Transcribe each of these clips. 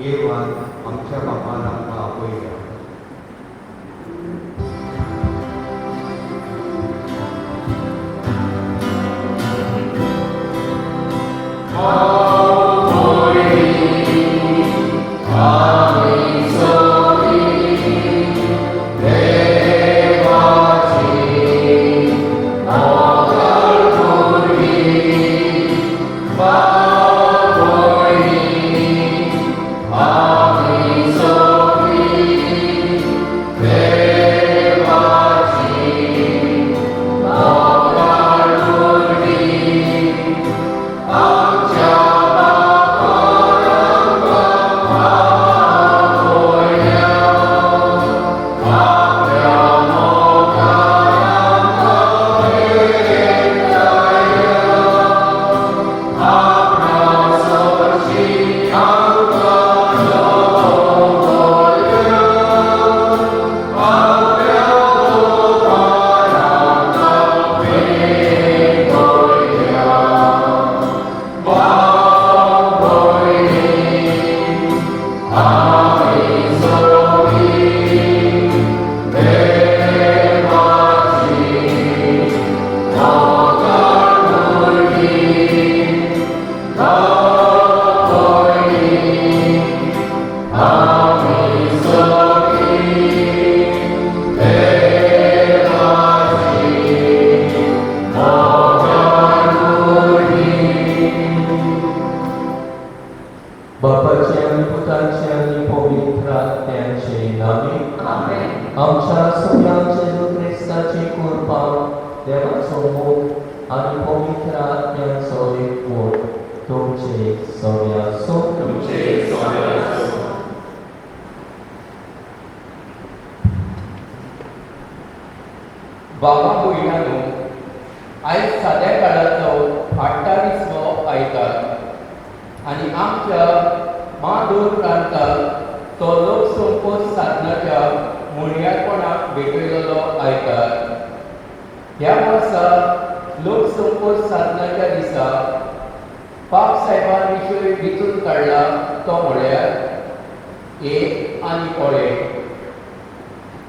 देवान आमच्या बापान आमकां आपयल्या. बापाचे आणि पुताचे आणि पवित्र आत्म्याचे नावे आमच्या सगळ्यांचे जो ख्रिस्ताची कृपा देवाचो मोग आणि पवित्र आत्म्याचो एकमोग तुमचे सगळ्यांचो बाबा भयणानो, आयज साद्या काळाचो 28वो आयतार आनी आमच्या मादोर प्रांताक तो लोकसंपर्क साधनाच्या मुळयापणाक भेटयलेलो आयतार. ह्या वर्सा लोकसंपर्क साधनाच्या दिसा पाप साहेबान विशय विचून काडला तो म्हळ्यार एक आनी कोळे.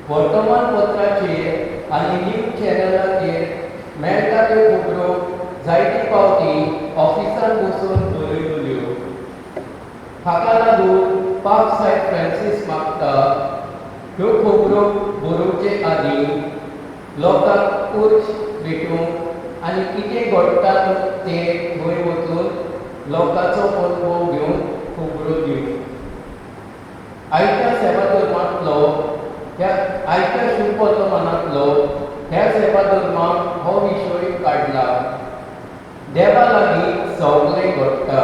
वर्तमानपत्राचेर आनी न्यूज चॅनलाचेर मेळटा त्यो खबरो जायते फावटी ऑफिसांत बसून बरयल्ल्यो. हाका लागून पाप साहेब फ्रांसीस मागता ह्यो खबरो बरोवचे आदीं लोकांक उर्च भेटूंक आनी कितें घडटा तें थंय वचून लोकांचो अनुभव घेवन खबरो दिवंक. आयच्या सेवा धर्मांतलो आयच्या शुभ वर्तमानांतलो ह्या सेवा धर्माक हो विशय काडला. देवा लागीं सगळें घडटा.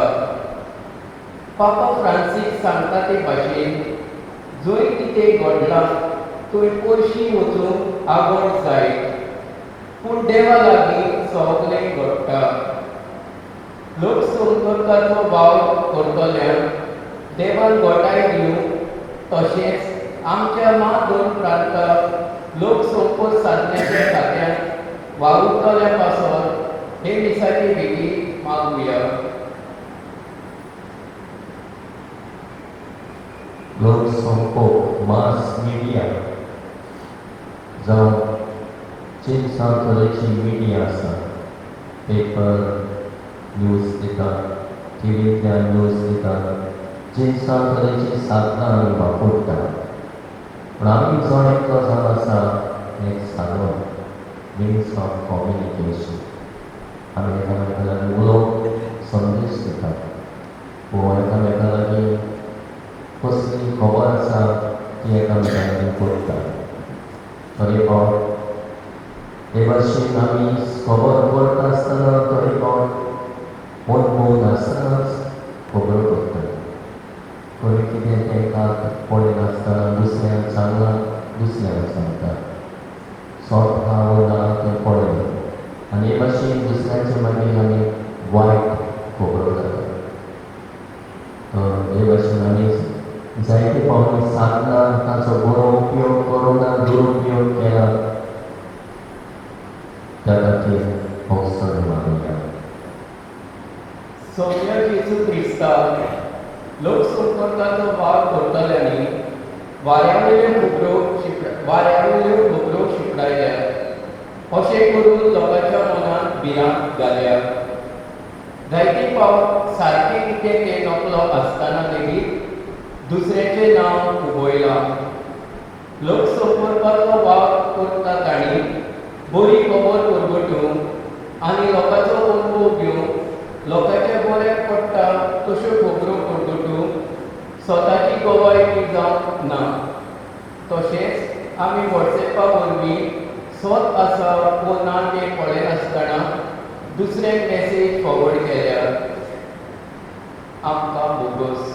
पापा फ्रांसीस सांगता ते भाशेन जंय कितें घडलां थंय पयशीं वचूंक आगोड जाय, पूण देवा लागीं सगळें घडटा. लोकसंपर्काचो वाव करतल्यान देवान घोटाय दिवंक तशेंच आमच्या मादोर प्रांताक लोकसंपर्क साधनाच्या खात्यांत वावुरतल्या पासत हे दिसाची बेगी मागुया. लोकसंपर्क मास मिडिया जावं जी तरेची मिडिया आसा, पेपर न्यूज दितात, टिव्हींतल्यान न्यूज दितात, जी तरेची साधनां आमी वापरतात. पूण आमी जण एकलो जावन आसा एक साधन, मिन्स ऑफ कम्युनिकेशन. आमी एकामेका लागीं उलोवंक संदेश दितात, वो एकामेका लागीं कसली खबर आसा ती एकामेका लागीं करतात. तरी पण हे भाशेन आमी खबर करता आसतना तरी पण मन नासतनाच खबर करतात. खंय कितें तेंकां पळयनासतना दुसऱ्यांक सांगला, दुसऱ्यांक सांगतात. स्वता ना तें पळयलें आनी हे भाशेन दुसऱ्याचे मागीर आमी वायट खबरो जातात. हे भाशेन आमी जायते फावटी साधनां ताचो बरो उपयोग करूं ना दुरुपयोग केला, त्या खातीर अवसर मागुया. सौम्य जेजू क्रिस्तांव लोकसंपर्काचो वाव करतल्यांनी वाऱ्यावयल्यो खबरो शिपडायल्या अशें करून लोकांच्या मनात भिरांत घाल्या. जायती फावट सारकें कितें तें नकलो आसतना लेगीत दुसऱ्याचें नांव उगयलां. लोकसंपर्काचो वाव करता तांणी बरी खबर परगटूंक आनी लोकांचो अनुभव घेवंक लोकांच्या बऱ्याक पडटा तश्यो खबरो परगटूंक स्वताची गोवायकी जावंक ना. तशेंच आमी वॉट्सॅपा वरवीं स्वत आसा वो ना तें कळनासतना दुसऱ्याक मॅसेज फॉरवर्ड केल्यार आमकां बोगस.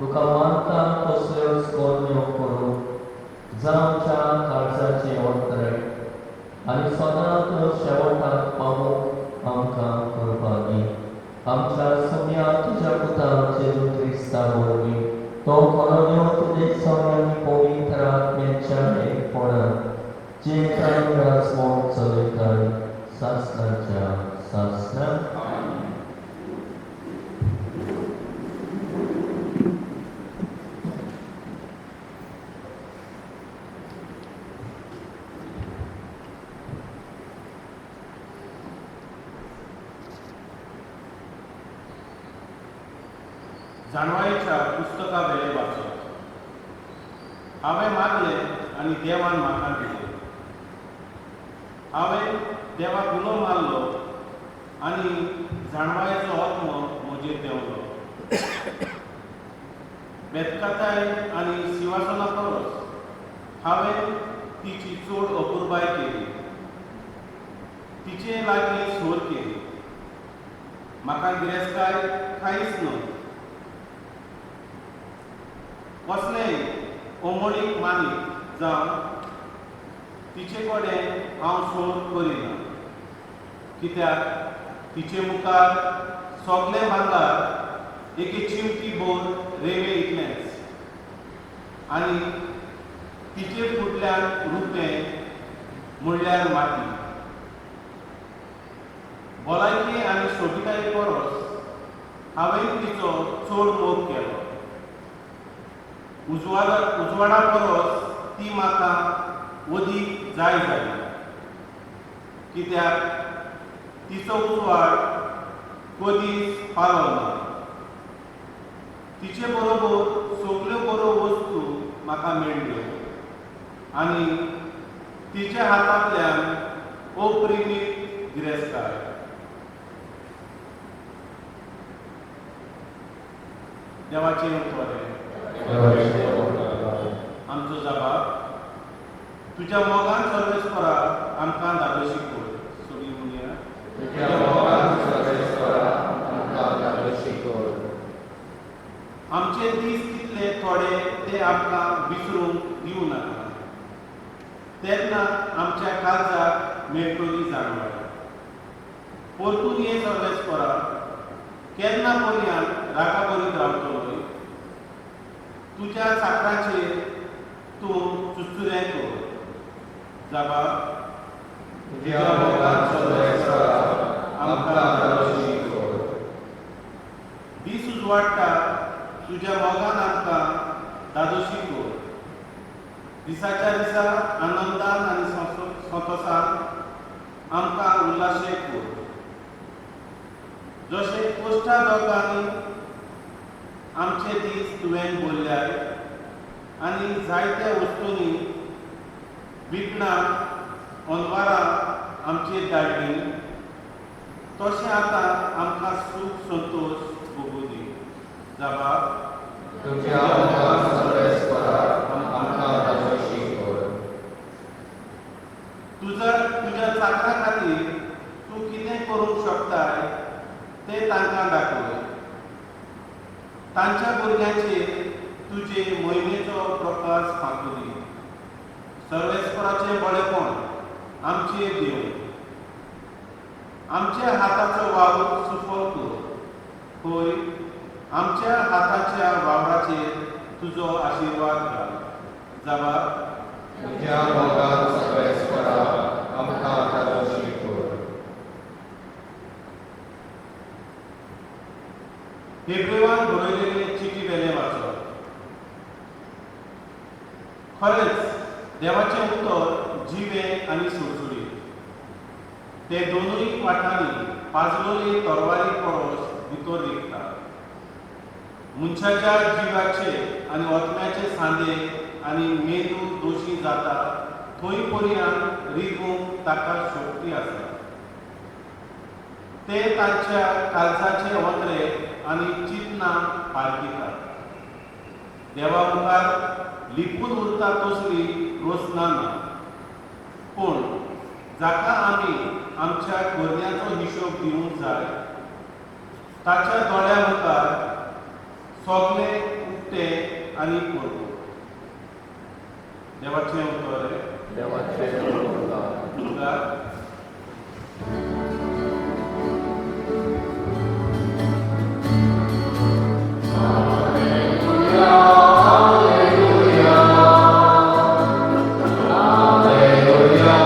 तुका मानता तसल्योच कर्म्यो करूं जावं चलयतात सासणाच्या सासणा जाणवायेच्या पुस्तका वेळे वाचप हांवें मागलें आनी देवान म्हाका दिलें. हांवें देवाक उलो मारलो आनी जाणवायेचो आत्मो म्हजेर देंवलो. बेतकाताय आनी सिंहासना परस हांवें तिची चड अपुरबाय केली. तिचे लागीं सोर केली. म्हाका गिरेस्तकाय कांयच न्हय. कसलेय ओमोडीक मानीक जावं तिचे कडेन हांव सोड करिना. कित्याक तिचे मुखार सगळें भांगार एके चिमटी बोर रेवे इतलेंच आनी तिचे फुडल्यान रुपें म्हणल्यार माती. भलायकी आनी सोबिताये परस हांवें तिचो चड मोग केलो. उजवाडा परस ती म्हाका अदीक जाय जाली. कित्याक तिचो उजवाड कधीच पालो ना. तिचे बरोबर सगल्यो बऱ्यो वस्तू म्हाका मेळ्ळ्यो आनी तिच्या हातांतल्यान अप्रिमीत गिरेस्तकाय. देवाचें बरें. आमचो जबाब तुज्या मोगान सर्वेस्परा आमकां धाडोशी कर. सगळीं म्हणया तुज्या मोगान सर्वेस्परा आमकां धाडोशी कर. आमचे दीस कितले थोडे ते आमकां विसरूंक दिवं नाका. तेन्ना आमच्या काळजाक मेळटली जाणवाय. परतून ये सर्वेस्परा केन्ना पर्यान रागा बरीत रावतलो. तुज्या चाकराचेर तूं सुसुरें कर. जबाब तुज्या मोगान सर्वेस्परा आमकां धाडोशी कर. दीस उजवाडटा तुज्या मोगान आमकां धाडोशी कर. दिसाच्या दिसा आनंदान आनी संतोशान आमकां उल्लाशीत कर. जशे कोश्टा दोगांनी आमचे दीस तुवें भरल्याय आनी जायत्या वस्तूंनी विकणां अनवारां आमचेर धाडली. तशें आतां आमकां सूख संतोश भोगूं दी. जबाब तुज्या मोगान सर्वेस्परा आमकां धाडोशी कर. तुज्या चाकरा खातीर तूं कितें करूंक शकताय तें तांकां दाखय. तांच्या भुरग्यांचेर तुजे मोहिमेचो प्रकाश फांकू दी. सर्वेस्पराचें बळेपण आमचेर देव. आमच्या हाताचो वावर सुफल कर. होय, आमच्या हाताच्या वावराचेर तुजो आशिर्वाद घाल. जबाब तुज्या मोगान सर्वेस्परा आमकां धाडोशी कर. हेब्रेवान बरयलेले चिठी वेले वाचप. खरेंच देवाचें उतर जिवें आनी सुळसुळीत. ते दोनूय वाठांनी पाजलोले तरवारी परस भितर रिगता. मनशाच्या जिवाचे आनी ओतम्याचे सांदे आनी मेंदू दोशी जाता थंय पर्यान रिगूंक ताका शक्ती आसा. ते तांच्या काळजाचे ओंत्रे आनी चिंतनां पारखितात. देवा मुखार लिपून उरता तसली रोसना ना. पूण जाका आमी आमच्या करण्याचो हिशोब दिवंक जाय ताच्या दोळ्या मुखार सगळें उक्तें आनी पुरो. देवाचें उतर. देवाचें उतर. Hallelujah, hallelujah, hallelujah.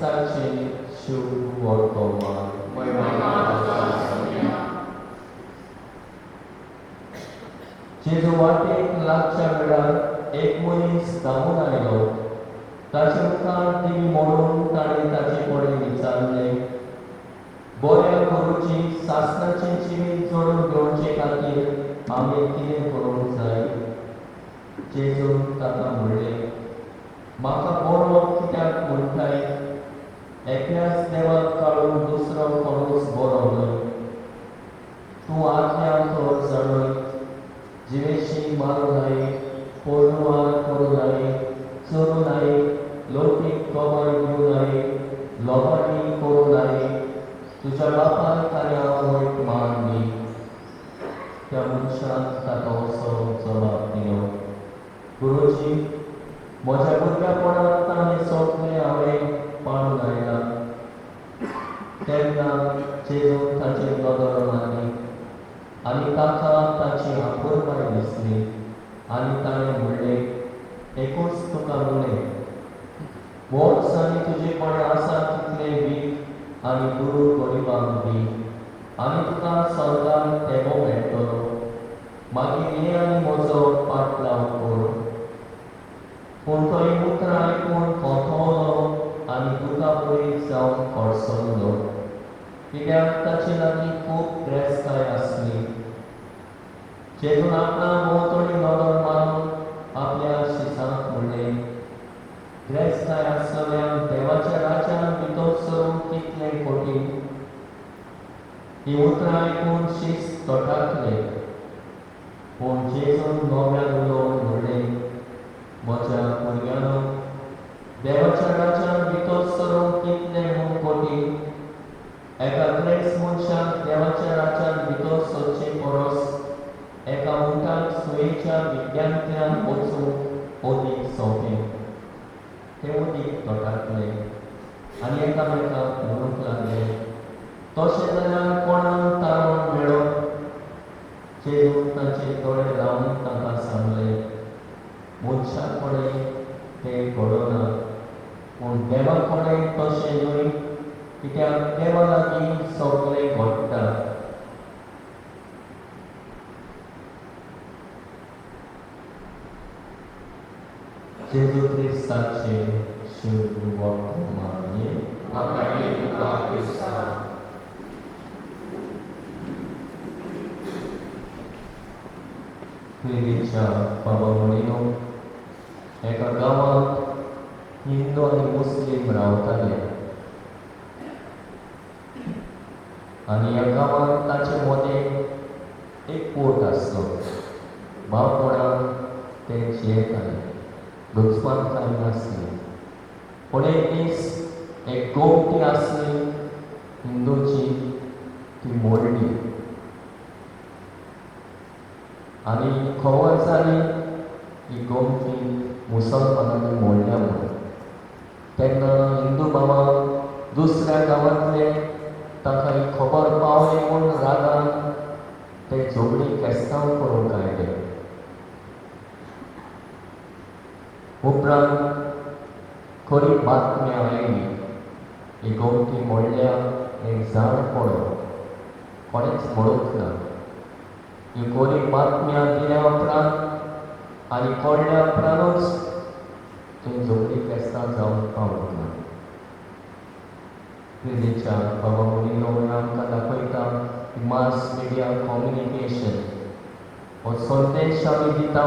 क्रिस्ताचे शुभ वर्तमान जेजू वाटेक लागच्या वेळार एक मनीस धांवून आयलो. ताचे मुखार दिवी मोडून ताणें ताचे कडेन विचारलें, बऱ्या गुरूची, सासणाचें जिवीत जोडून घेवचे खातीर आमी कितें करूंक जाय? जेजून ताका म्हणलें, म्हाका बरो कित्याक म्हणटाय? एकल्याच देवाक काडून दुसरो कोणूच बरो न्हय. तूं आज्ञा कर जाणय, जिवेशी मारूं न्हय, पोरवार करूं न्हय, चोरूं न्हय, लौकीक कमाई घेवं न्हय, लोबाडी करूं न्हय, तुज्या बापायक आनी आवयक मान दी. त्या मनशान ताका असो जबाब दिलो, गुरूजी, म्हज्या भुरगेपणांत ताणें सगळें हांवें पाळून आयलां. तेन्ना जेजून ताचेर नदर मारली आनी ताका ताची आपुरबाय दिसली आनी ताणें म्हणलें, एकूच तुका म्हणलें, वच आनी तुजे कडेन आसा तितलें वीक आनी गुरू गरिबांक दी आनी तुका स्वर्गांत तेगो मेळटलो. मागीर ये आनी म्हजो पाटलाव कर. पूण तो ही उतरां आयकून खोंथोवलो आनी दुखापरीत जावन खडसरलो, कित्याक ताचे लागीं खूब त्रैस्ताय आसली. जेजून आपणा भोंवतणी नदर मारून आपल्या शिसांक म्हणलें, त्रैस्ताय आसलेल्यांक देवाच्या राज्यांत भितर सरूंक कितलें कठीण. ही उतरां आयकून शिस्त तोटाकले. पूण जेजून नव्यान उलोवन म्हणलें, म्हज्या भुरग्यांनो, देवाच्या राज्यांत भितर सरूंक कितलें म्हूण कठीण. एका त्रैस मनशाक देवाच्या राज्यांत भितर सरचे परस एका उंटाक सुयेच्या विद्यांतल्यान वचूंक अदीक सोंपें. ते अदीक तोटाकले आनी एकामेकांक म्हणूंक लागले, तशें जाल्यार कोणाक तारण मेळप? जेजून तांचे दोळे लावन तांकां सांगलें, मनशा कडेन तें घडना, पूण देवा कडेन तशें न्हय, कित्याक देवा लागीं सगळें घडटा. जेजू क्रिस्ताचे शुभ वर्तमान आमी तुका क्रिस्ता. प्रितीच्या बाबामणीनो, एका गांवांत हिंदू आनी मुस्लीम रावताले आनी ह्या गांवांत ताचे मदें एक पोट आसलो. भावपणान ते जियेताले, दुस्मान कांय नासली. पूण एक दीस एक गोमटी आसली हिंदूची, ती मोडली आनी खबर जाली ही गोमटी मुसलमानांनी मोडल्या म्हणून. तेन्ना हिंदू भावान दुसऱ्या गांवांतले ताका ही खबर पावली म्हूण रागान ते झगडी केस्तांव करूंक आयले. उपरांत खरी बातमी आयली, ही गोमटी मोडल्या, एक झाड पडलो, कोणेच म्हणूंक ना. ही खरी बातम्या दिल्या उपरांत आनी कळ्ळ्या उपरांतूच थंय झगडी केस्तां जावंक पावूंक ना. प्रितीच्या बाबा मणीनो, आमकां दाखयता मास मिडिया कम्युनिकेशन हो संदेश आमी दिता,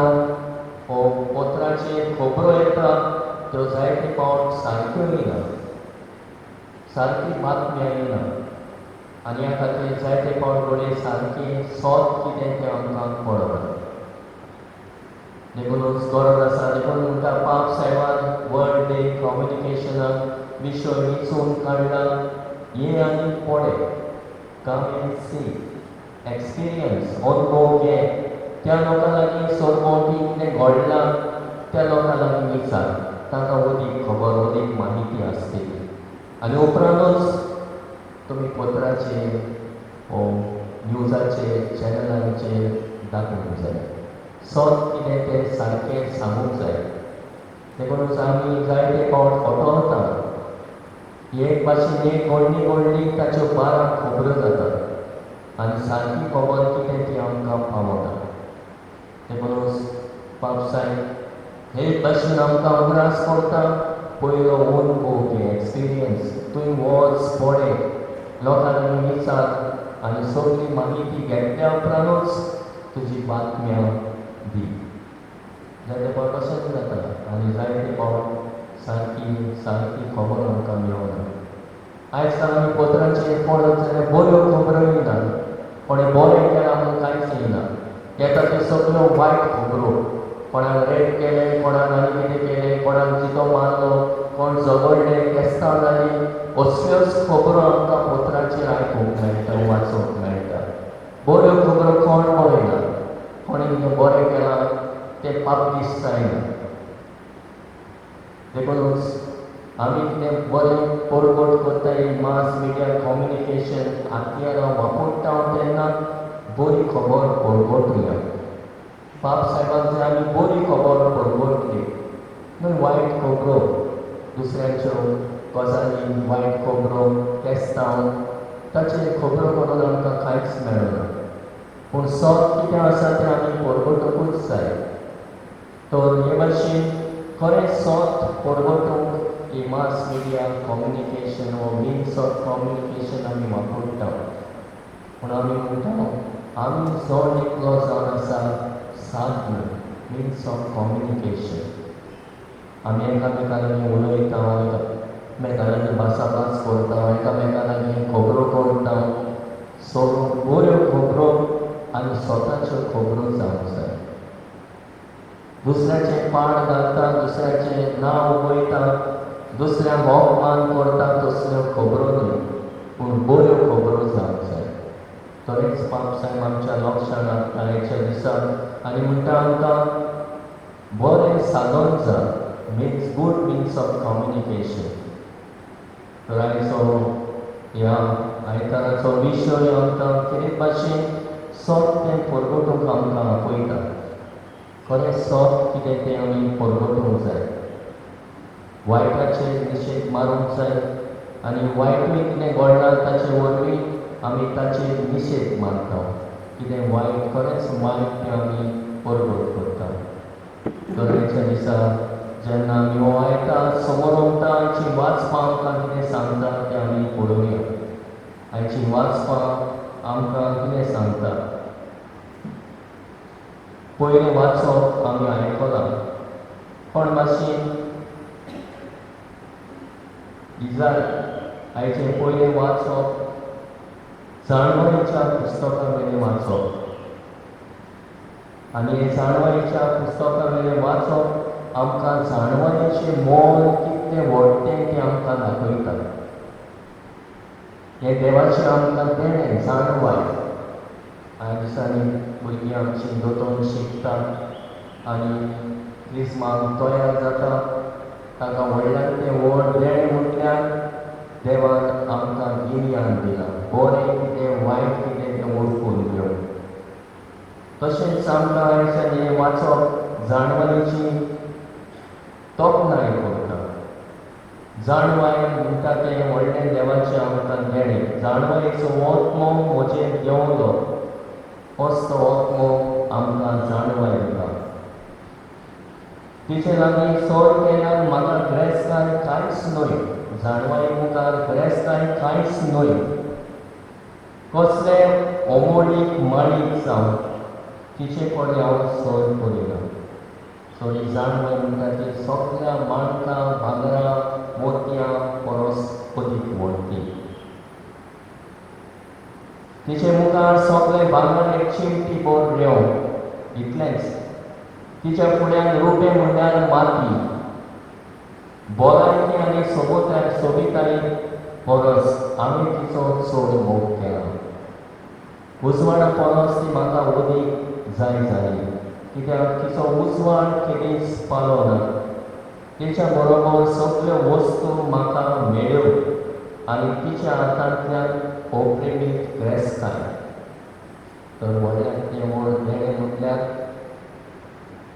हो पत्राचेर खबरो येता त्यो जायते फावट सारक्यो येना, सारकी बातमी येना आनी ह्या खातीर जायते फावट घडये सारकी सोत कितें तें आमकां कळना. देखूनच गरज आसा, देखून म्हणटा पाप साहेबान वर्ल्ड डे कम्युनिकेशनाक विशय विचून काडला, ये आनी पळय, कम एंड सी, एक्सपिरियन्स, अनुभव घे. त्या लोकां लागीं सरभोंवती कितें घडलां त्या लोकां लागीं विचार, तांकां अदीक खबर, अदीक माहिती आसतली. आनी उपरांतूच तुमी पत्राचेर वो न्यूजाचेर चॅनलांचेर दाखोवंक जाय, सत कितें तें सारकें सांगूंक जाय. देखूनच आमी जायते फावट फटवता, एक भाशेन एक व्हडली व्हडली ताच्यो 12 खबरो जातात आनी सारकी खबर कितें ती आमकां पावता. ते परस पावसाय हे भाशेन आमकां उगडास पडटा पयलो ऊन पळोवपी एक्सपिरियन्स. तुवें वच पळय लोकांनी विचार आनी सगळी माहिती घेतल्या उपरांतूच तुजी बातम्या दी. जाल्यार तें कशें जाता आनी जायते फावट सारकी खबर आमकां मेळना. आयज काल आमी पत्राचेर पळयत जाल्यार बऱ्यो खबरो येयना, कोणें बरें केलां म्हूण कांयच येयना. येता त्यो सगळ्यो वायट खबरो. कोणाक रेप केलें, कोणाक आनी कितें केलें, कोणाक जितो मारलो, कोण झगडले, केस्तां जालीं, असल्योच खबरो आमकां पत्राचेर आयकूंक मेळटा, वाचूंक मेळटा. बऱ्यो खबरो कोण पळयना. कोणें कितें बरें केलां तें पापीस्ट जायना. देखूनच आमी कितें बरें परगट करता मास मिडिया कम्युनिकेशन हातयारां वापरता तेन्ना बरी खबर परगटुया. बाब साहेबाक जर आमी बरी खबर परगटली न्हय वायट खबरो दुसऱ्यांच्यो गजाली वायट खबरो केस्तांव ताचेर खबरो करून आमकां कांयच मेळना. पूण सत कितें आसा तें आमी परगटूंकूच जाय. तर हे भाशेन खरें सत परगटूंक ही मास मिडिया कम्युनिकेशन वो मिन्स ऑफ कम्युनिकेशन आमी वापरता. पूण आमी म्हणटा आमी चड एकलो जावन आसा साधन मिन्स ऑफ कम्युनिकेशन. आमी एकामेका लागीं उलयता, एकामेका लागीं भासाभास करता, एकामेका लागीं खबरो करता. सगळ्यो बऱ्यो खबरो आनी स्वताच्यो खबरो जावंक जाय. दुसऱ्याचें पाड घालता, दुसऱ्याचें नांव उगयता, दुसऱ्यांक अपमान करता तसल्यो खबरो न्हय, पूण बऱ्यो खबरो जावंक जाय. तरेच बाब साहेब आमच्या लक्षांत हाडटा हेच्या दिसाक आनी म्हणटा आमकां बरें साधन जा means good means of communication. तर आयचो ह्या आयताराचो विशय आमकां कितें भाशेन सत तें परगटूंक आमकां आपयता. खरें सत कितें तें आमी परगटूंक जाय. वायटाचेर निशेध मारूंक जाय आनी वायटूय कितें घडलां ताचे वरवीं आमी ताचेर निशेध मारता. कितें वायट खरेंच वायट तें आमी परगट करता. गरजेच्या दिसा जेन्ना आमी हो आयतार समोर उरता आयची वाचपां आमकां कितें सांगता तें आमी पळोवया. आयची वाचपां आमकां कितें सांगता. पयलें वाचप आमी आयकलां पण भाशेन इजाय आयचें पयलें वाचप जाणवयेच्या पुस्तका वयलें वाचप. आनी हे जाणवयेच्या पुस्तका वयलें वाचप आमकां जाणवयेचें मोल कितलें व्हडलें तें आमकां दाखयता. हें देवाचें आमकां देणें जाणवाय. ह्या दिसांनी भुरगीं आमचीं दोतोन शिकतात आनी क्रिस्माक तयार जाता. ताका व्हडल्यान तें व्हड देणें म्हटल्यार देवान आमकां गिन्यान दिलां. बरें कितें वायट कितें तें वळखून घेवंक. तशेंच आमकां आयच्यान हें वाचप जाणवयेची तोखणाय करता. जाणवाय म्हणटा तें व्हडलें देवाचें आमकां देणें. जाणवयेचो आत्मो म्हजेर देंवलो असो आत्मो आमकां जाणवाय दिता. तिचे लागीं चड केल्यार म्हाका गिरेस्तकाय कांयच न्हय. जाणवाये मुखार गिरेस्तकाय कांयच न्हय. कसले अमोलीक माळीक जावं तिचे कडेन हांव सर करिना. सो ही जाणवाय म्हणटा ती सगळ्या माणकां भांगरां मोतयां परस अदीक व्हडली. तिचे मुखार सगळें भांगर एक चिमटी भर रेंव इतलेंच. तिच्या फुड्यान रुपें म्हणल्यार माती. भलायकी आनी सोबिताय परस आमी तिचो चड मोग केला. उजवाडा परस ती म्हाका अदीक जाय जाली कित्याक तिचो उजवाड केदींच पालो ना. तिच्या बरोबर सगळ्यो वस्तू म्हाका मेळ्यो आनी तिच्या हातांतल्यान अप्रेमीत गिरेस्तकाय. तर व्हडल्यान तें व्हड देणें म्हटल्यार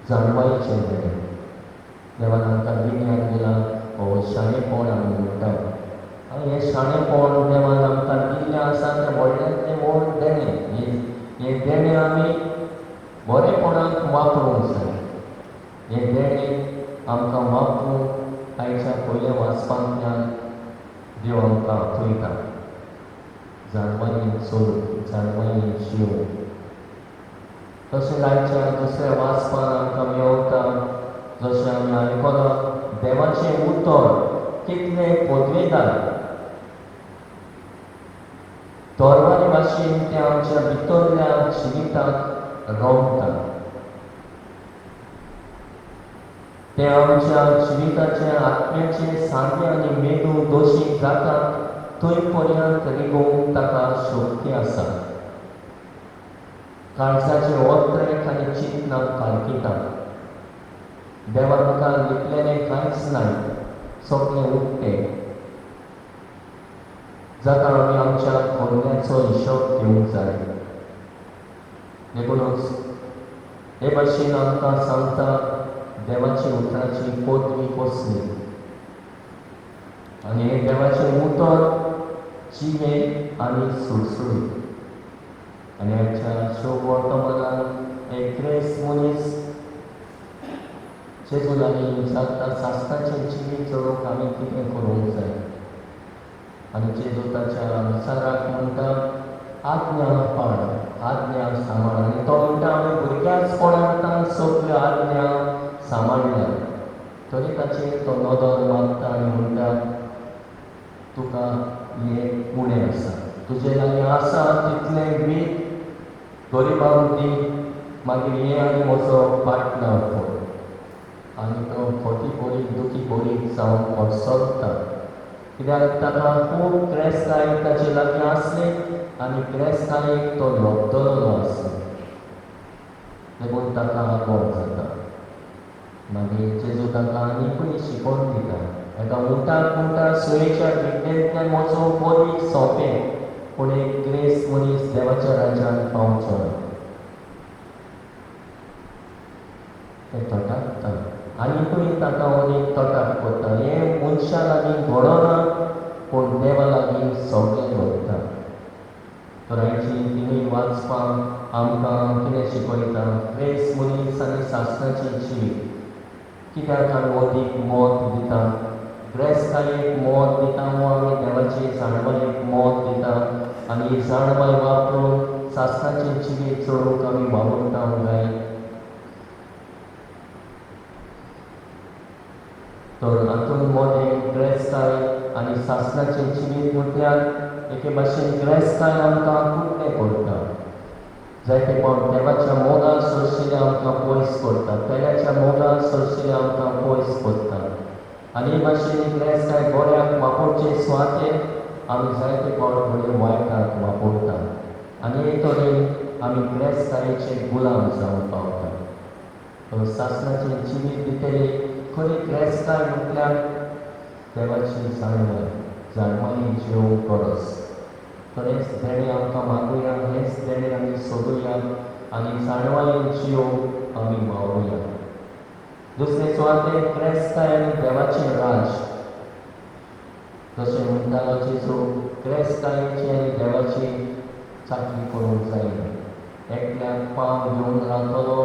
जाणवायेचें देणें. देवान आमकां गिन्यान दिलां हो शाणेपण आमी म्हणटा. शाणेपण देवान आमकां दिल्लें आसा तें व्हडल्यांतलें व्हड देणें. हें देणें आमी बरेपणाक वापरूंक जाय. हें देणें आमकां वापरूंक आयच्या पयल्या वाचपांतल्यान देव आमकां आपयता. जाणवलीन चलूंक, जाणवलीन जिवूंक. तशें आयच्या दुसऱ्या वाचपान आमकां मेळटा, जशें आमी आयकलां, देवाचें उतर कितलें पोदवेदार. तोरवारी भाशेन तें आमच्या भितरल्या जिवितांत रोमता. ते आमच्या जिविताचे आत्म्याचे सांगे आनी मेदू दोशी जातात थंय पर्यंत रिगोवंक ताका शक्ती आसा. काळजाचे ओत्रेक आनी चिंतनाक काळकिता. देवान तुका लिपलेलें कांयच ना, सगळें उक्तें, जाका आमी आमच्या खोल्ल्याचो हिशोब घेवंक जाय. देखूनच हे भाशेन आमकां सांगता देवाची उतराची पोतवी कसली. आनी हे देवाचें उतर जिवें आनी सुळसुळीत. आनी आयच्या शोभ वर्तमानांत एक ग्रेस मनीस जेजू लागीं विचारता, सासणाचें जिवीत जळोवंक आमी कितें करूंक जाय. आनी जेजू ताच्या विचाराक म्हणटा, आज्ञा पाळ, आज्ञा सांबाळ. आनी तो म्हणटा, आमी भुरग्याचपणांतल्यान सगल्यो आज्ञा सांबाळल्या. तरी ताचेर तो नदर मारता आनी म्हणटा, तुका हें उणें आसा. तुजे लागीं आसा तितलें वीक गरिबांक दी, मागीर हें आनी म्हजो पाटणार पळय. आनी तो खोटी बोरीक दुखी बोरीक जावन पडसरता. कित्याक ताका खूब क्रेस्ताय ताचे लागीं आसले आनी क्रेस्तायेक तो लोबतलो आसलो. देखून ताका आगोर जाता. मागीर जेजू ताका आनीकूय शिकोवन दिता. एका उंटाक म्हणटा, सुयेच्या भिड्डेंतल्यान वचूंक बरी सोंपें, पूण एक ग्रेस मनीस देवाच्या राज्यांत पावचो ना. तें तोटाकता. आनीकूय ताका अनेक तोटाक पडटा. हें मनशा लागीं घडना, पूण देवा लागीं सगळें घडटा. तर आयची तिनूय वाचपां आमकां कितें शिकयता? ग्रेस मनीस आनी सासणाचें जिवीत. कित्याक आमी अदीक मोत दिता? क्रेस्तायेक मोत दिता वो आमी देवाचे जाणवलेक मोत दिता. आनी ही जाणवल वापरून सासणाचें जिवीत चडोवंक आमी वावुरतांक जाय. तर हातूंत मोदें क्रेस्ताय आनी सासणाचें जिवीत म्हटल्यार एके भाशेन क्रेस्ताय आमकां कुटलें करता. जायतेपण देवाच्या मोगान सरशिल्लें आमकां पयस करता. पेल्याच्या मोगान सरशिल्लें आमकां पयस करता. आनी हे भाशेन क्रेस्ताय बऱ्याक वापरचे सुवातेर आमी जायतेपण बरें वायटाक वापरता. आनी हे तरेन आमी क्रेस्तायेचे गुलाम जावंक पावता. तर सासणाचें जिवीत भितरली खरी क्रेस्ताय म्हटल्यार देवाची जाणवल, जाणवली जिवंक गरज. तर हेच देणें आमकां मागुया, हेच देणें आमी सोदुया आनी जाणवलेन जिवंक आमी वावुरया. दुसरे सुवातेर क्रेस्ताय आनी देवाचें राज. जशें म्हणटालो जेजू, क्रेस्तायेची आनी देवाची चाकरी करूंक जायना. एकल्याक पाव घेवन रावतलो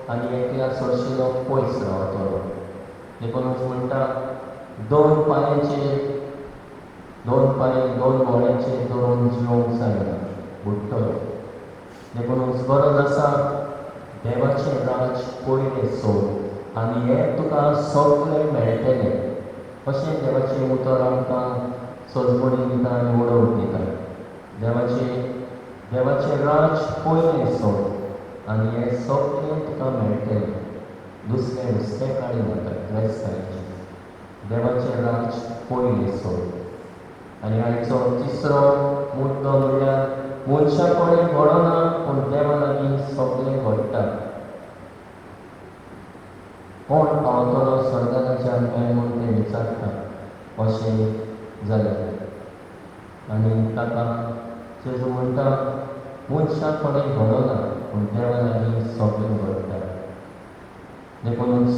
आनी एकल्याक सरशिल्लो पयस रावतलो. देखूनच म्हणटा, दोन पांयांचेर दोन घोड्यांचेर धरून जिवंक जायना, बुडटलो. देखूनच गरज आसा देवाचें राज पयलें सोद आनी हें तुका सगळें मेळटलें. अशें देवाचें उतर आमकां सजमणी दिता आनी उडोवंक दिता. देवाचें राज पयलें सोद आनी हें सगळें तुका मेळटलें. दुसरें नुस्तेंकाळी जाता क्रेस्तायेची. देवाचें राज पयलें सोद. आनी आयचो तिसरो मुद्दो म्हणल्यार मनशा कडेन घडना, पूण देवा लागीं सगळें घडटा. कोण पावतलो स्वर्गाच्यान काय म्हूण तें विचारता. अशें जालें आनी ताका जेजू म्हणटा, मनशा कडेन घडना, पूण देवा लागीं सगळें घडटा. देखूनच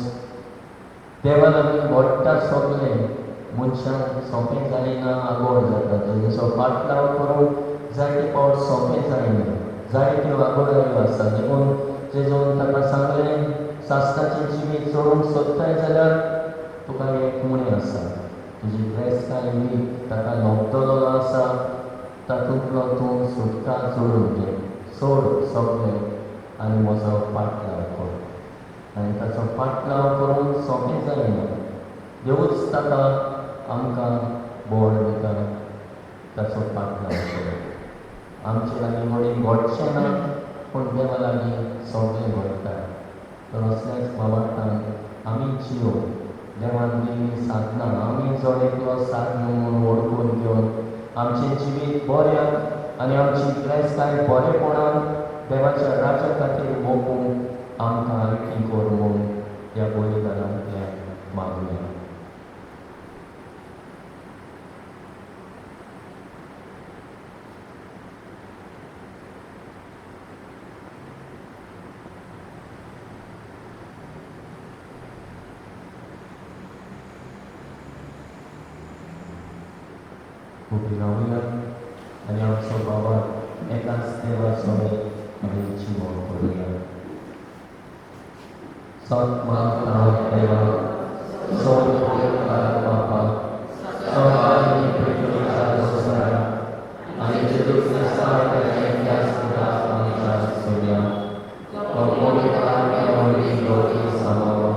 देवा लागीं घडटा सगळें मनशाक सोंपें जायना, आगोड जाता थंयचो फाटलाव करून जायते फावट सोंपें जायना. जायत्यो आगोडायो आसा देखून जेजून ताका सांगलें सासणाचें जिवीत जोडूंक सोदताय जाल्यार तुका एक उणें आसा. तुजी क्रेस्ताय मीठ ताका लोंबतलो आसा तातूंतलो तूं सुटका जोडून घे. सोड सगळें आनी म्हजो फाटलाव कर. आनी ताचो फाटलाव करून सोंपें जायना. देवूच ताका आमकां बोड दिता ताचो फाटलाव करप. आमचे लागीं व्हडीं घडचें ना पूण देवा लागीं सगळें घडटा. तर असल्याच वावरतान आमी जियो देवान दिल्ली साधना आमी जोडेकलो साधन म्हणून ओळखून घेवन आमचें जिवीत बऱ्याक आनी आमची क्रेस्ताय बरेपणान देवाच्या राजा खातीर मोगूंक आमकां आयकी कर म्हूण ह्या बलिदानांतल्यान मागुया. उबी रावया आनी आमचो बाबा एकाच देवाचो आमी जिवो करुया. सत्मान देवा सोडकार बापा सगळ्यांनी पृथ्वीच्या दोसरा आनी जेजूचे साथ आमच्या सोडया तो पवित्र व्हडली लोकी सांबाळो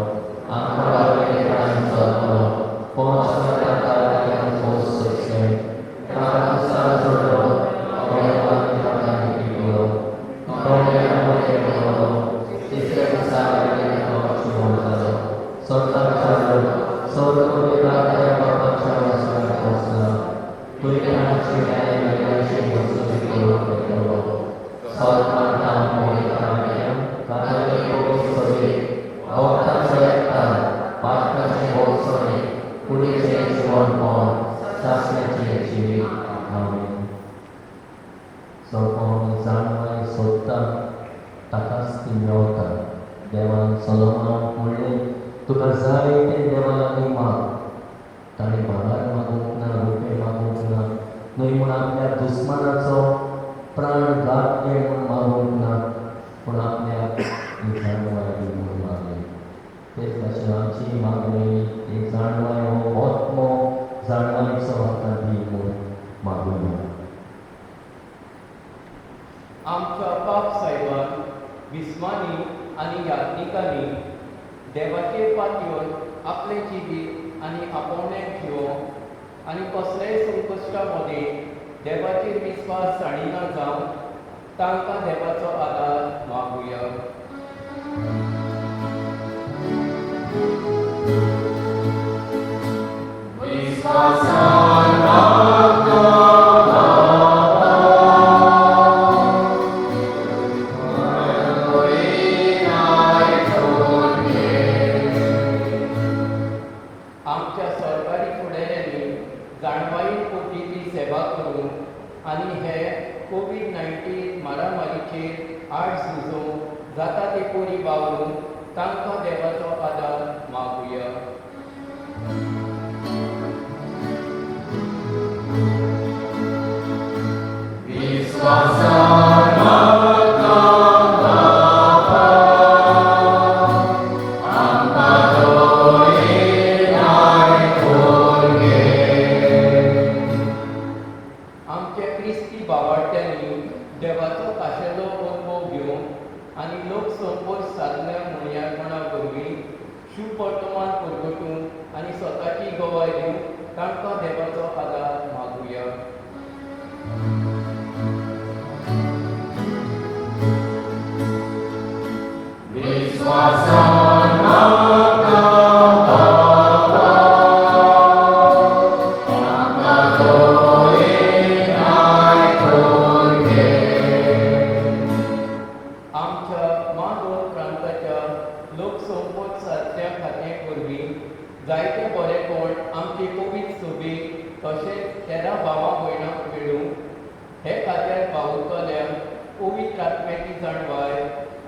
आमकां लेकरांचो पोंच प्रकारान पोस सुचले देवान सोलोमोनाक म्हणलें तुका जाय तें देवा लागीं माग. ताणें भांगर मागूंक ना रुपे मागूंक ना न्हय म्हूण आपल्या दुस्मानाचो प्राण घात घे म्हूण मागूंक ना पूण आपल्याक जाणवाय दी म्हूण मागलें. तेच भाशेन आमची मागणी ती जाणवाय हो मोतमो जाणवायचो म्हाका दी म्हूण मागुया. आमच्या पाप साहेबान विस्मानी आनी याज्ञिकांनी देवाचे पातयेवन आपले जिवीत आनी आपोवणेक घेवप आनी कसलेय संकश्टा मदीं देवाचेर विस्वास साडिना जावन तांकां देवाचो आदार मागुया. आमच्या सरकारी फुडाऱ्यांनी जाणवायेन कोटीची सेवा करून आनी हे कोविड-19 महामारीचेर आड झुजोवंक जाता ते परी वावरून तांकां देवाचो आदार मागुया. आमच्या क्रिस्ती भावार्थ्यांनी देवाचो खाशेलो अनुभव घेवंक आनी लोक संपर्क साधल्या म्हणयारपणा वरवीं शुभ वर्तमान परगटूंक आनी स्वताची गवाय दिवंक तांकां देवाचो आदार मागुया. जायते बरेपण आमचे पवित्र सोबीक तशेंच तेरा भावां भयणांक मेळूंक हे खात्यार भावुरतल्यान पवित्र आत्म्याची जाणवाय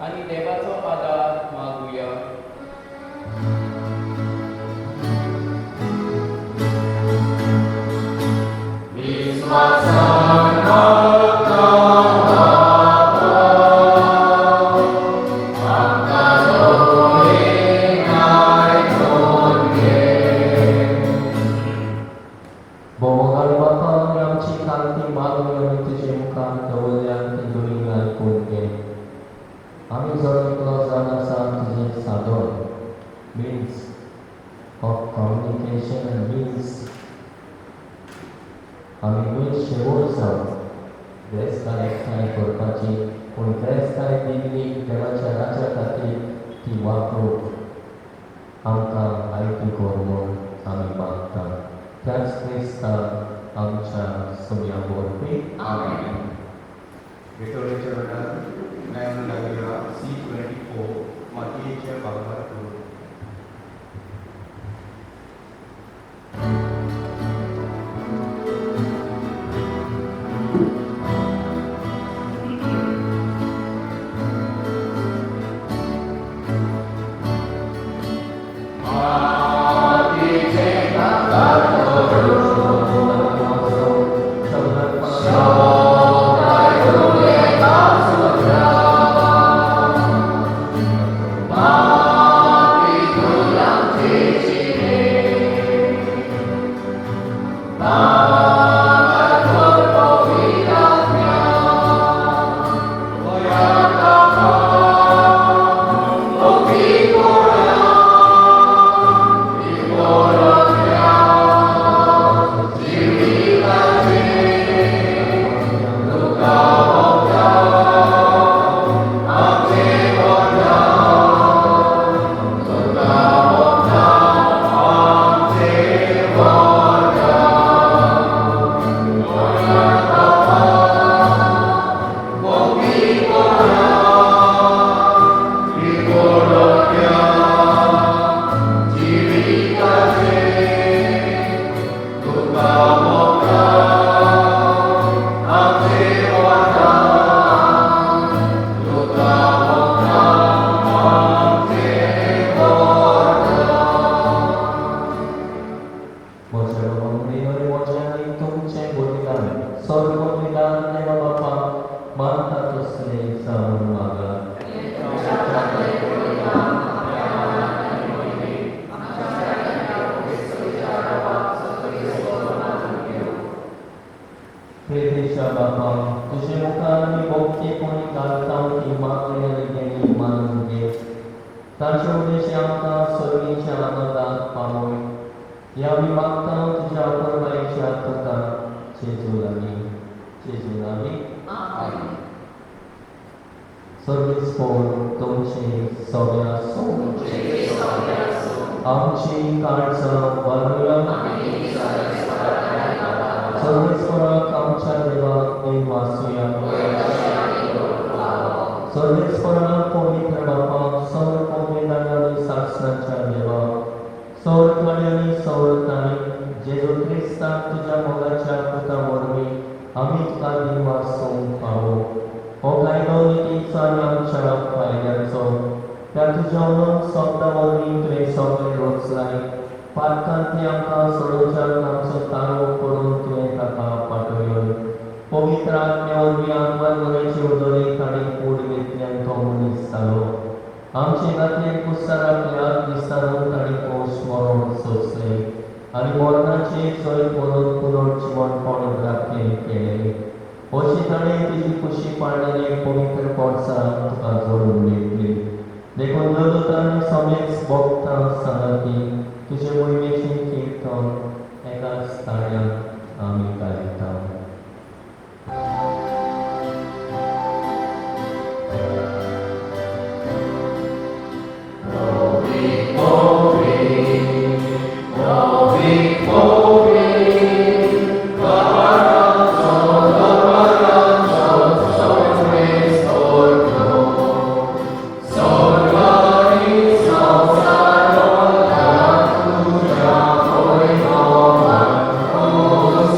आनी देवाचो आदार मागुया. विस्वासान बोमोगाल बापा आमची कांती मागणी आमी तुजे मुखार दवरल्या ती दोळी आयकून घे. आमी जळकलो जावन आसा तुजें साधन means of communication and means आमी खंय शेवून जावन क्रेस्तां एकठांय करपाची पूण क्रेस्तांय दिल्ली देवाच्या राज्या खातीर ती वापरूंक आमकां आयती कर म्हूण आमी मागता. त्याच क्रिस्तांव आमच्या सुम्या वरवीं आमेन. विठोबाच्या वेळार नयन लागला C24 मातयेच्या भागांतून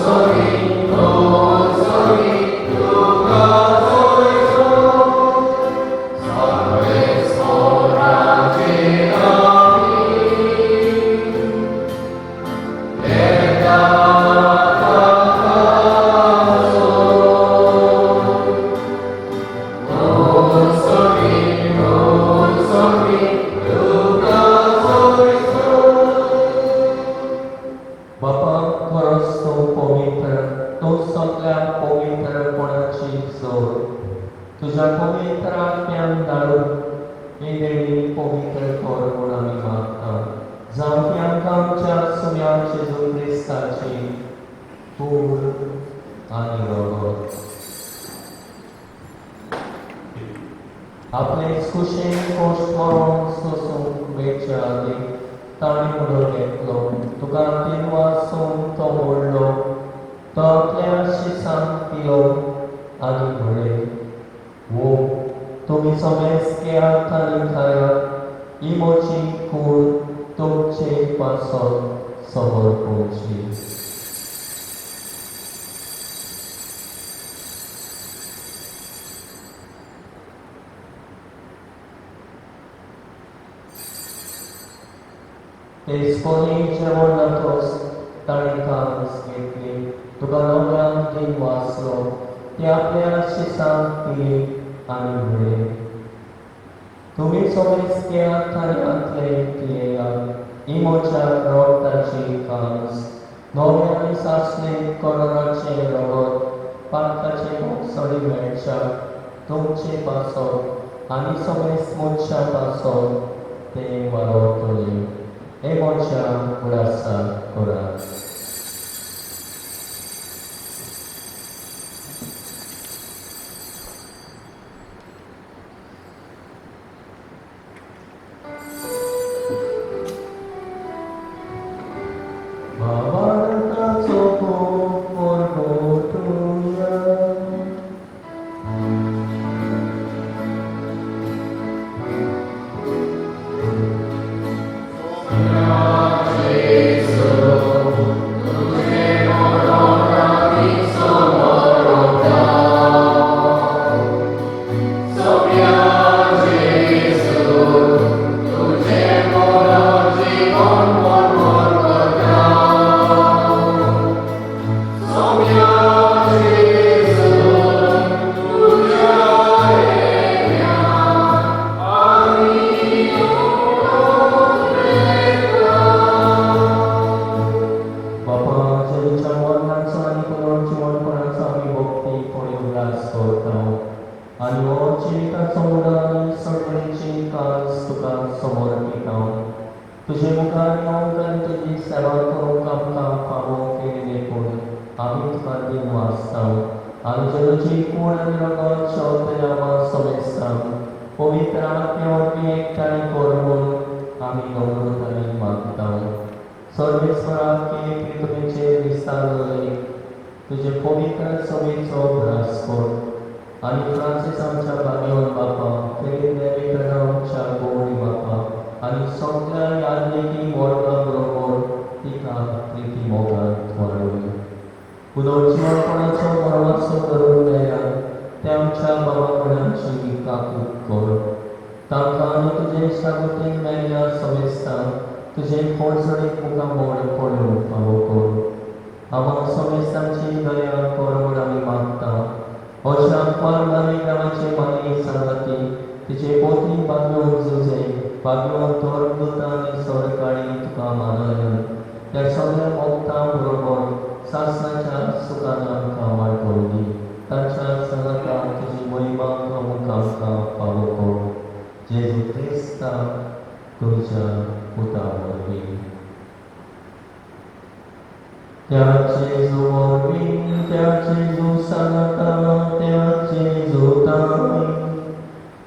Sorry. सगळ्या पवित्रपणाची जोड तुझ्या पवित्र आत्म्यान धाडून ही देणी पवित्र कर म्हूण आमी मागता जावं ती आमकां आमच्या सुम्या जेजू क्रिस्ताची खून आनी रगत आपले कुशेन कोश्ट मारून सोसूंक मेळचे आदी ताणी म्हणून घेतलो तुका तीन वाचून तो मोडलो तो आपल्या शिसांत पिलो आनी म्हळें वो तुमी समेस्ते आनी खायात ही म्हजी कूड तुमचे पासत समोर पोवची Disponi जेवण जातोच ताणें कास घेतली तुका नवऱ्याक दिन वाचलो ती आपल्या शिसांत पिली आनी म्हळें तुमी समेस्ते आनी पियेयात ही म्हज्या रगताची कास नवे आनी सासणे करोनाचे रगत पातकाचे मोगसडी मेळच्या तुमचे पासत आनी समेस्त मनशा पासत ते वाडोवतले हे मनशा उडासा करात भारताचो खूब मोठोया तुझे मुखार येवंक आनी तुजी सेवा करूंक आमकां फावो केली देखून आमी तुका दिन वाचता आमी जेजूची कूड आनी रगत शेवतले आमां समेस्तांक पवित्र आत्म्या वरवीं एकठांय कर म्हूण आमी नम्रतायेन मागता सर्वेस्वराक की पृथ्वीचेर विस्तारलेले तुजे पवित्र सभेचो भ्रास कर आनी फ्रांसीस आमच्या भाग्यवान बापा फेरीत देवेंद्र आमच्या गौरी बापा आनी सगळ्या यादलेकी वर्गा बरोबर तिका प्रिती मोगांत वाडोवन पुनर्जीवनपणाचो परवासो करून मेळ्ळा ते आमच्या बाबापणाची काकूट कर तांकां आनी तुजे शागोतीन मेल्ल्या समेस्तांक तुजे खोडसडीक मुखां मोड पडून फावो कर आमां समेस्तांची दया कर म्हूण आमी मागता अशा पारमारी गांवाचे मागी सांगाती तिचे पोती भाग्यवंत जुजे भाग्यवंत धर्मदूता आनी सरकाळी तुका मानयन त्या सगळ्या भक्तां बरोबर सासणाच्या सुखान आमकां वाडोवली तांच्या संगतान तुजी महिमा अमुक आमकां फावो कर जेजू क्रिस्ता तुज्या पुता वरवीं त्या जेजू वरवीं त्या जेजू सांगता त्या जेजू ताई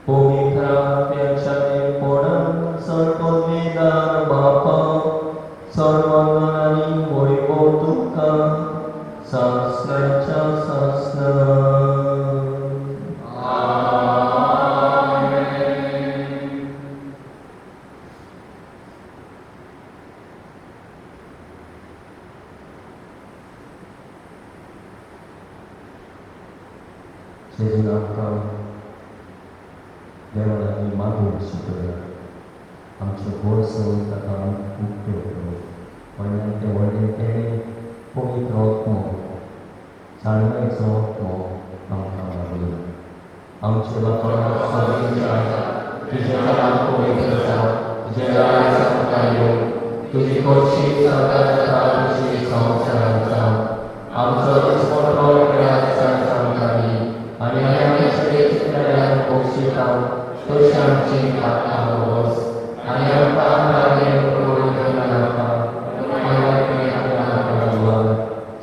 पवित्र आत्म्याच्या एकपणान सर्ववेदार बापा सर्वगण आनी वैभव तुका सासणाच्या सासणान जेजून आमकां देवान आमी मागूंक शिकयला आमच्यो गोड संवय ताका उक्त्यो करूं म्हणल्यार ते व्हडले तेणे पवित्र आत्मो साळमेचो आत्मो आमकां लागलो आमचे बापा सगळींच्या तुजे नांव पवित्र जावं तुजें राज आमकां येवं तुजी खोशी सदां जाता तशी संवसारांत जावं आमचो दिसपट्टो देवाच्या सांगताली आनी आमी आमचे चित्रांत पोशिता तशी आमची प्रार्थना वस आनी आमकां मागीर करून नाका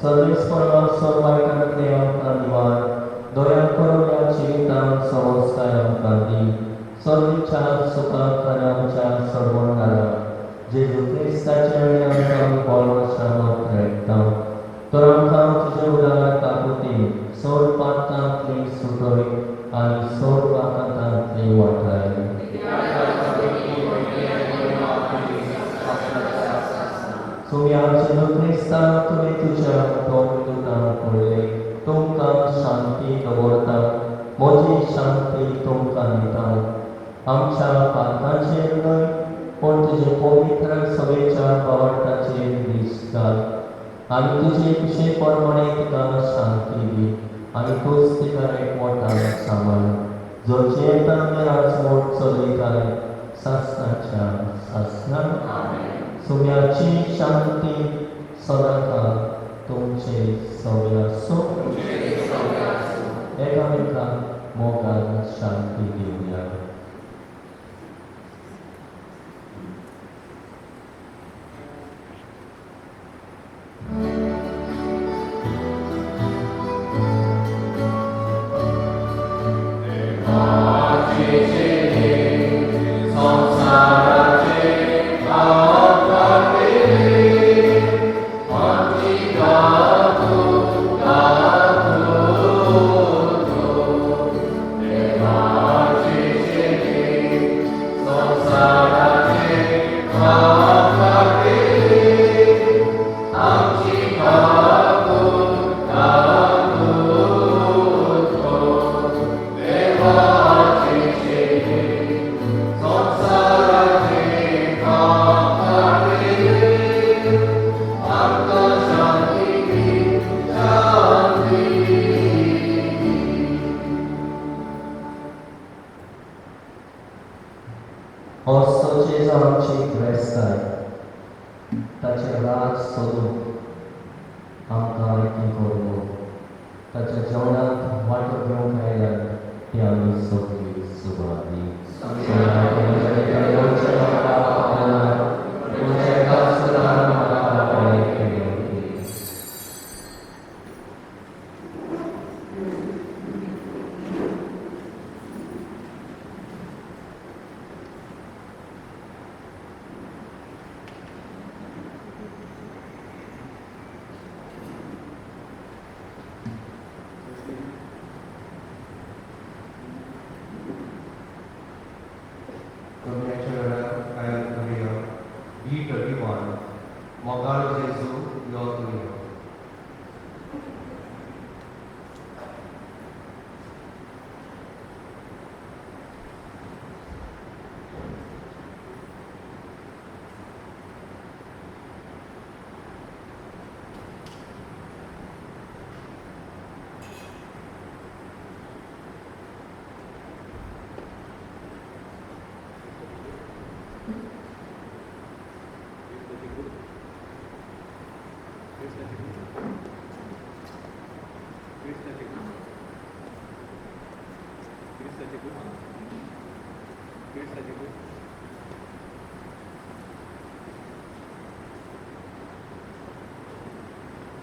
सर्वेस्परा सर्वायकांतले आमकां निवार दया करून ह्या जिवितांत संस्कार आमकां दी सर्वेच्या सुखाक आनी आमच्या सर्वणारा जेजू क्रिस्ताचे आनी आमकां बोलवशामत रेडटा तर आमकां तुजे उदार काकुती सोड पातांतली सुटोय आनी सोड वाकांतांतली वाटाय तुमी जेजू क्रिस्ता तुमी तुज्या दोन दुतां पडले तुमकां शांती दवरता म्हजी शांती तुमकां दिता आमच्या पातकांचेर न्हय पूण तुजे पवित्र सवेच्या बावटाचेर दीस घाल आनी तुजे कुशे प्रमाणे तिका शांती दी आनी तूच तिका एकवटान सांबाळ जो जेतांनी राजवट चलयताले सासणाच्या सासणान सुम्याची शांती सदांकाळ तुमचे सवय आसूं एकामेकांक मोगान शांती दिवया B31 Mogal Jesu Yotuyo Amen.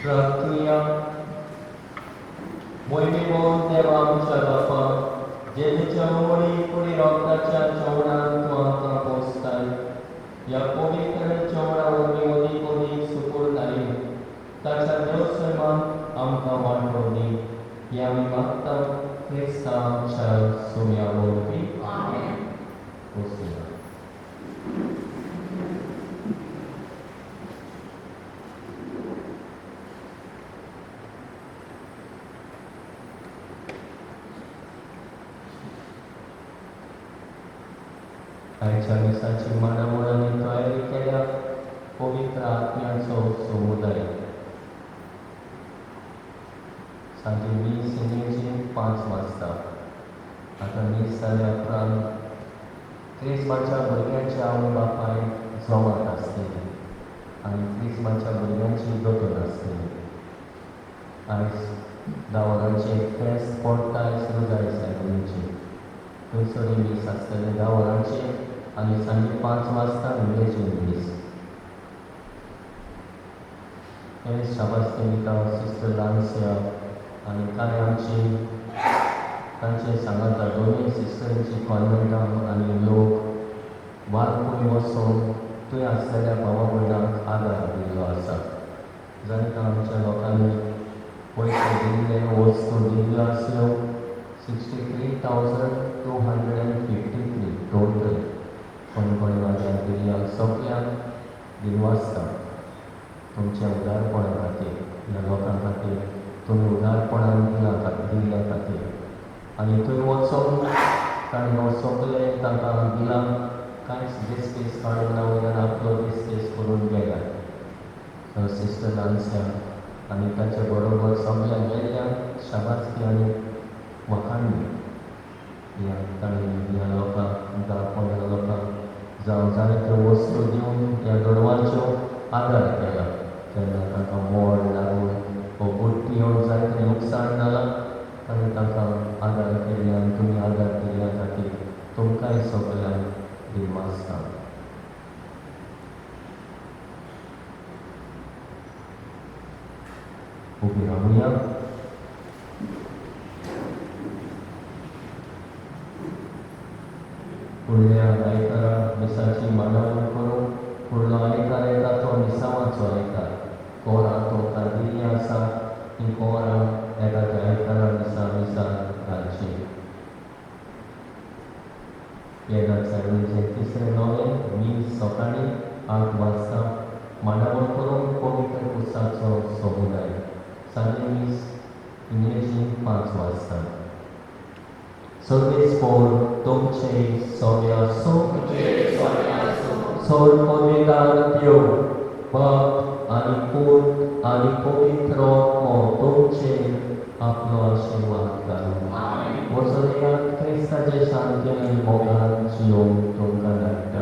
प्रार्थूया. मोहिमेमोन देवा आमच्या बापा, जेलीच्या उमळी पुढे रक्ताच्या चवणात तूं आमकां पोसताय. ह्या पवित्र चवणावर अदीक अदीक सुकूर घाली ताच्या देव सैमान आमकां वांटून दी. हे आमी मागता क्रिस्ता आमच्या सोम्या वरवीं. आमेन. आयच्या दिसाची मांडावळांनी तयारी केल्या पवित्र आत्म्याचो समुदाय. सांजे 20 5 वाजता. आतां 20 जाल्या उपरांत क्रिस्माच्या भुरग्यांचे आवय बापाय जमात आसतली आनी क्रिस्माच्या भुरग्यांची दोतोर आसतली. आयज गांवरांचे फेस्त पडटा रोजाय सायबीणीचे. थंयसर दीस आसतले गांवरांचे आनी सांजे 5 वाजता इंग्लेजीन दीस. हे शाबासकी दिता सिस्टर लान्सिया आनी कांय आमची तांचे सांगाता दोनूय सिस्टरींची कॉन्वेंटां आनी लोक वारपूय वचून थंय आसलेल्या भावा भयणांक आदार दिल्लो आसा. जांकां आमच्या लोकांनी पयशे दिल्ले वस्तू दिल्ल्यो आसल्यो 63,253 टोटल. कोणी कोणी म्हाज्या दिल्ल्या सगळ्यांक दिनवासता तुमच्या उदारपणा खातीर ह्या लोकां खातीर तुमी उदारपणान दिल्ल्या खातीर. आनी थंय वचून ताणें हो सगळें तांकां दिलां. कांयच डिस्पेस काडून ना वयल्यान आपलो डिस्पेस करून गेल्या सिस्टर लान्सिया आनी ताचे बरोबर सगळ्या गेल्ल्यांक शाबासकी आनी वखाणली. ताणें ह्या लोकांक ह्या लोकांक जावं जायत्यो वस्तू दिवन ह्या गोरवांच्यो आदार केला. तेन्ना तांकां मोड लागून हो बुट्टी येवन जायतें लुकसाण जालां. ताणें तांकां आदार केले आनी तुमी आदार दिल्ल्या खातीर तुमकांय सगळ्यांक दिनवासता. उबी रावया. फुडल्या आयतारा दिसाची मांडावळ करून फुडलो आयतार येता तो निसांवाचो आयतार. कोरां तो काडिल्लें आसा तीं कोरां येता त्या आयतारा दिसा घालची. येता सायबीणीचें तिसरें नवें मीस सकाळीं 8 वाजता मांडावळ करून पवित्र पुरसाचो समुदाय. सांजे मीस इंग्लेजीन 5 वाजता. सर्वीस फॉर तुमचे सगळ्या सोड पवित्र देव बाप आनी पूत आनी पवित्र आत्मो तुमचे आपलो आशिर्वाद घालूं. वचून क्रिस्ताचे शांती आनी मोगान जियोंक तुमकां धाडटा.